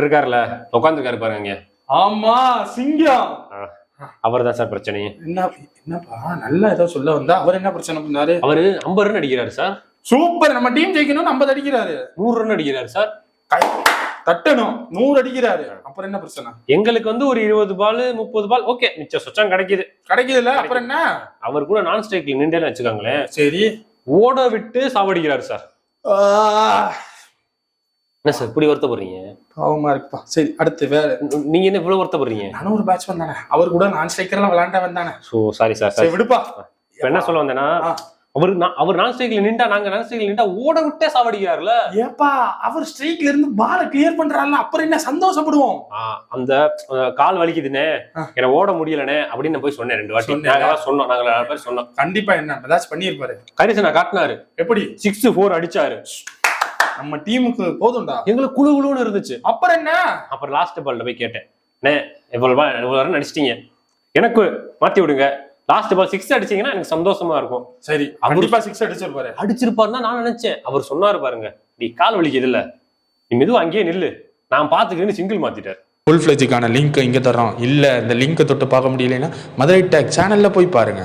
இருக்காருல்ல உட்காந்துருக்காரு பாருங்க. ஆமா சிங்கம். அவர் தான் சார் பிரச்சனை. என்னப்பா நல்லா ஏதோ சொல்ல வந்தா அவர் என்ன பிரச்சனை பண்ணாரு? அவரு 50 ரன் அடிக்கிறாரு சார். சூப்பர், நம்ம டீம் ஜெயிக்கணும் 50 அடிக்கிறாரு. 100 ரன் அடிக்கிறாரு சார். தட்டணும் 100 அடிக்கிறாரு. அப்புறம் என்ன பிரச்சனை? எங்களுக்கு வந்து ஒரு 20 பால் 30 பால் ஓகே, மிச்சம் சொச்சம் கிடைக்குதுல்ல. அப்புறம் என்ன? அவர் கூட நான் ஸ்ட்ரைக்ல நின்றேன்னு வச்சுக்காங்களேன், சரி ஓட விட்டு சாவடிக்கிறாரு சார். என்ன சார் இப்படி வருத்தப்படுறீங்க? பாவமா இருக்குப்பா. சரி அடுத்து வேற. நீங்க என்ன இவ்வளவு வருத்தப்படுறீங்க? நானும் ஒரு பேட்ஸ்மேன் தானே, அவர் கூட நான் ஸ்ட்ரைக்கர்லாம் விளையாண்டா வந்தானே. So sorry sir. சரி விடுப்பா. இப்ப என்ன சொல்ல வந்தேன்னா, அவர் நான் ஸ்ட்ரைக்ல நின்றா, நாங்க நான் ஸ்ட்ரைக்ல நின்றா ஓட விட்டே சாவடிக்கிறாருல. ஏப்பா அவர் ஸ்ட்ரைக்ல இருந்து பால கிளியர் பண்றாருல, அப்புறம் என்ன சந்தோஷப்படுவோம்? அந்த கால் வலிக்குதுனே, எனக்கு ஓட முடியலனே அப்படின்னு போய் சொன்னேன் 2 வாட்டி. நாங்க சொன்னோம், நாங்க 4 பேர் சொன்னோம். கண்டிப்பா என்ன ஏதாச்சும் பண்ணிருப்பாரு. கரிசனா காட்டினாரு. எப்படி 6-4 அடிச்சாரு. நம்ம டீமுக்கு போதும்டா. எங்களுக்கு குழுன்னு இருந்துச்சு. அப்புறம் என்ன? அப்புறம் லாஸ்ட் பால்ல போய் கேட்டேன், இவ்வளவு ரன் அடிச்சிட்டீங்க, எனக்கு மாத்தி விடுங்க, லாஸ்ட் பால் 6 அடிச்சீங்கன்னா எனக்கு சந்தோஷமா இருக்கும். சரி கண்டிப்பா 6 அடிச்சிருப்பாருன்னா நான் நினைச்சேன். அவர் சொன்னாரு பாருங்க, நீ கால் வலிக்குது இல்ல, நீ மெதுவா அங்கேயே நில்லு, நான் பாத்துக்கிறேன்னு சிங்கிள் மாத்திட்டாரு. ஃபுல் ஃபிளெஜ்க்கான லிங்க் இங்க தரோம். இல்ல இந்த லிங்கை தொட்டு பார்க்க முடியலன்னா மதுரை டேக் சேனல்ல போய் பாருங்க.